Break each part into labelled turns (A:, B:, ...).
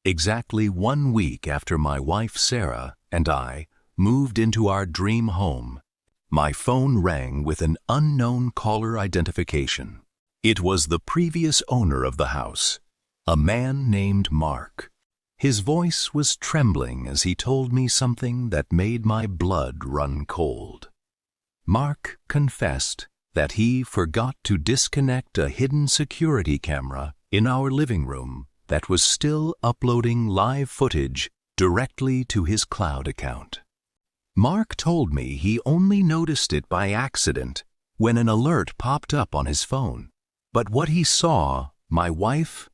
A: Exactly 1 week after my wife Sarah and I moved into our dream home, my phone rang with an unknown caller identification. It was the previous owner of the house, a man named Mark. His voice was trembling as he told me something that made my blood run cold. Mark confessed that he forgot to disconnect a hidden security camera in our living room that was still uploading live footage directly to his cloud account. Mark told me he only noticed it by accident when an alert popped up on his phone. But what he saw my wife,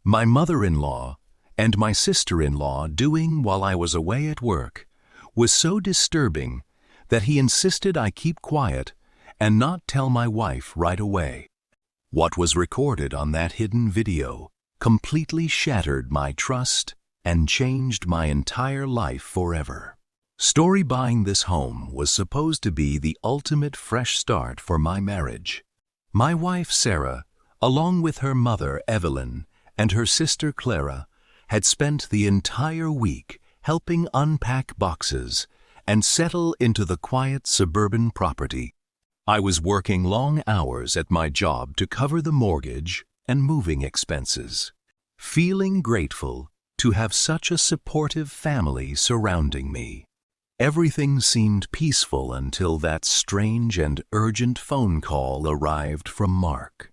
A: my mother-in-law, and my sister-in-law doing while I was away at work was so disturbing that he insisted I keep quiet and not tell my wife right away. What was recorded on that hidden video completely shattered my trust and changed my entire life forever. Buying this home was supposed to be the ultimate fresh start for my marriage. My wife Sarah, along with her mother Evelyn and her sister Clara, had spent the entire week helping unpack boxes and settle into the quiet suburban property. I was working long hours at my job to cover the mortgage and moving expenses, feeling grateful to have such a supportive family surrounding me. Everything seemed peaceful until that strange and urgent phone call arrived from Mark.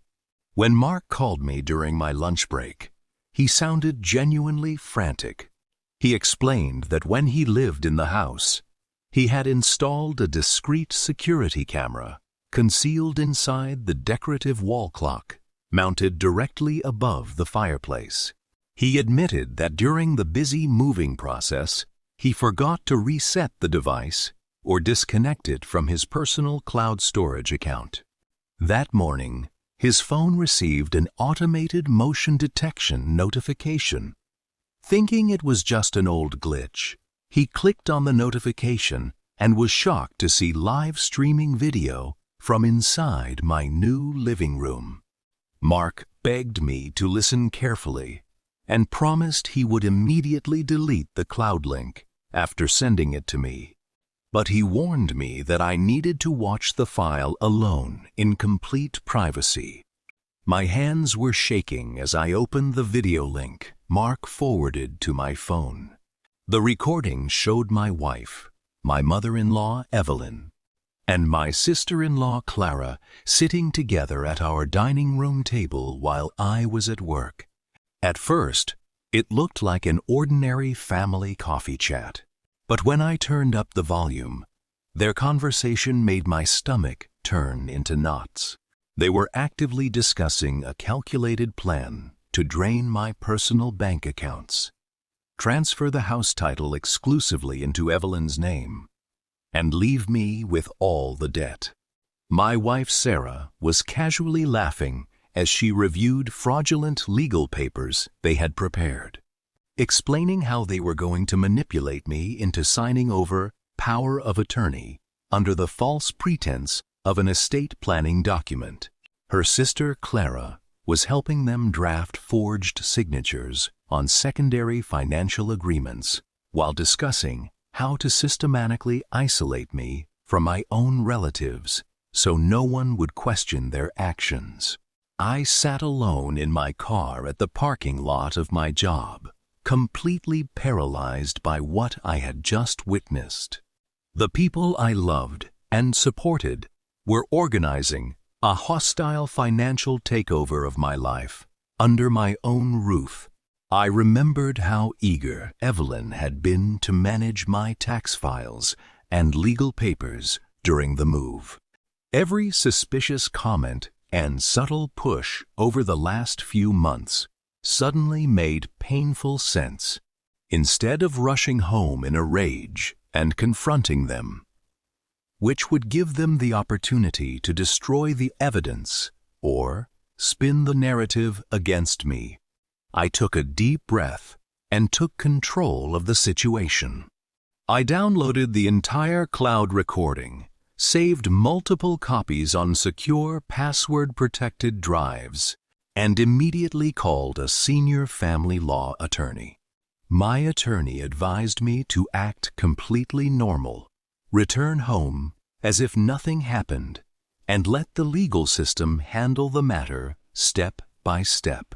A: When Mark called me during my lunch break, he sounded genuinely frantic. He explained that when he lived in the house, he had installed a discreet security camera concealed inside the decorative wall clock, mounted directly above the fireplace. He admitted that during the busy moving process, he forgot to reset the device or disconnect it from his personal cloud storage account. That morning, his phone received an automated motion detection notification. Thinking it was just an old glitch, he clicked on the notification and was shocked to see live streaming video from inside my new living room. Mark begged me to listen carefully and promised he would immediately delete the cloud link after sending it to me. But he warned me that I needed to watch the file alone in complete privacy. My hands were shaking as I opened the video link Mark forwarded to my phone. The recording showed my wife, my mother-in-law Evelyn, and my sister-in-law Clara sitting together at our dining room table while I was at work. At first, it looked like an ordinary family coffee chat. But when I turned up the volume, their conversation made my stomach turn into knots. They were actively discussing a calculated plan to drain my personal bank accounts, transfer the house title exclusively into Evelyn's name, and leave me with all the debt. My wife Sarah was casually laughing as she reviewed fraudulent legal papers they had prepared, explaining how they were going to manipulate me into signing over power of attorney under the false pretense of an estate planning document. Her sister Clara was helping them draft forged signatures on secondary financial agreements while discussing how to systematically isolate me from my own relatives so no one would question their actions. I sat alone in my car at the parking lot of my job, completely paralyzed by what I had just witnessed. The people I loved and supported were organizing a hostile financial takeover of my life under my own roof. I remembered how eager Evelyn had been to manage my tax files and legal papers during the move. Every suspicious comment and subtle push over the last few months suddenly made painful sense. Instead of rushing home in a rage and confronting them, which would give them the opportunity to destroy the evidence or spin the narrative against me, I took a deep breath and took control of the situation. I downloaded the entire cloud recording, saved multiple copies on secure password-protected drives, and immediately called a senior family law attorney. My attorney advised me to act completely normal, return home as if nothing happened, and let the legal system handle the matter step by step.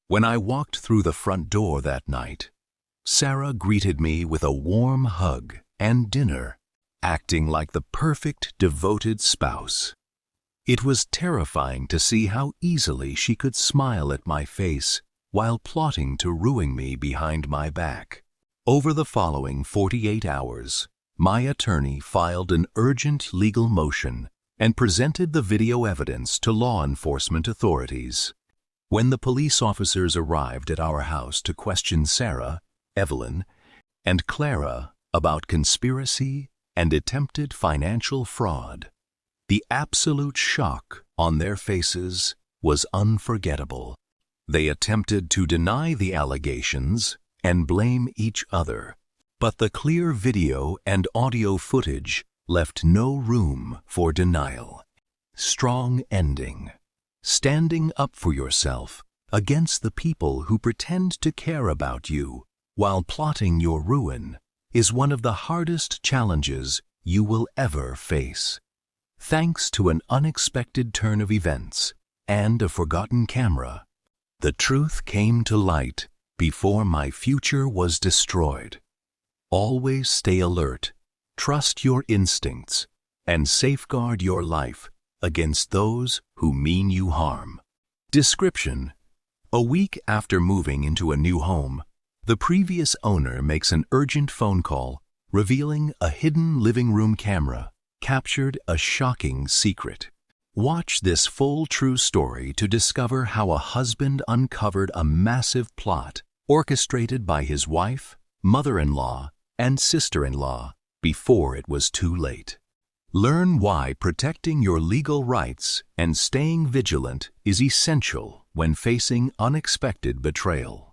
A: When I walked through the front door that night, Sarah greeted me with a warm hug and dinner, acting like the perfect devoted spouse. It was terrifying to see how easily she could smile at my face while plotting to ruin me behind my back. Over the following 48 hours, my attorney filed an urgent legal motion and presented the video evidence to law enforcement authorities. When the police officers arrived at our house to question Sarah, Evelyn, and Clara about conspiracy and attempted financial fraud, the absolute shock on their faces was unforgettable. They attempted to deny the allegations and blame each other, but the clear video and audio footage left no room for denial. Strong ending. Standing up for yourself against the people who pretend to care about you while plotting your ruin is one of the hardest challenges you will ever face. Thanks to an unexpected turn of events and a forgotten camera, the truth came to light before my future was destroyed. Always stay alert, trust your instincts, and safeguard your life against those who mean you harm. Description: a week after moving into a new home, the previous owner makes an urgent phone call revealing a hidden living room camera captured a shocking secret. Watch this full true story to discover how a husband uncovered a massive plot orchestrated by his wife, mother-in-law, and sister-in-law before it was too late. Learn why protecting your legal rights and staying vigilant is essential when facing unexpected betrayal.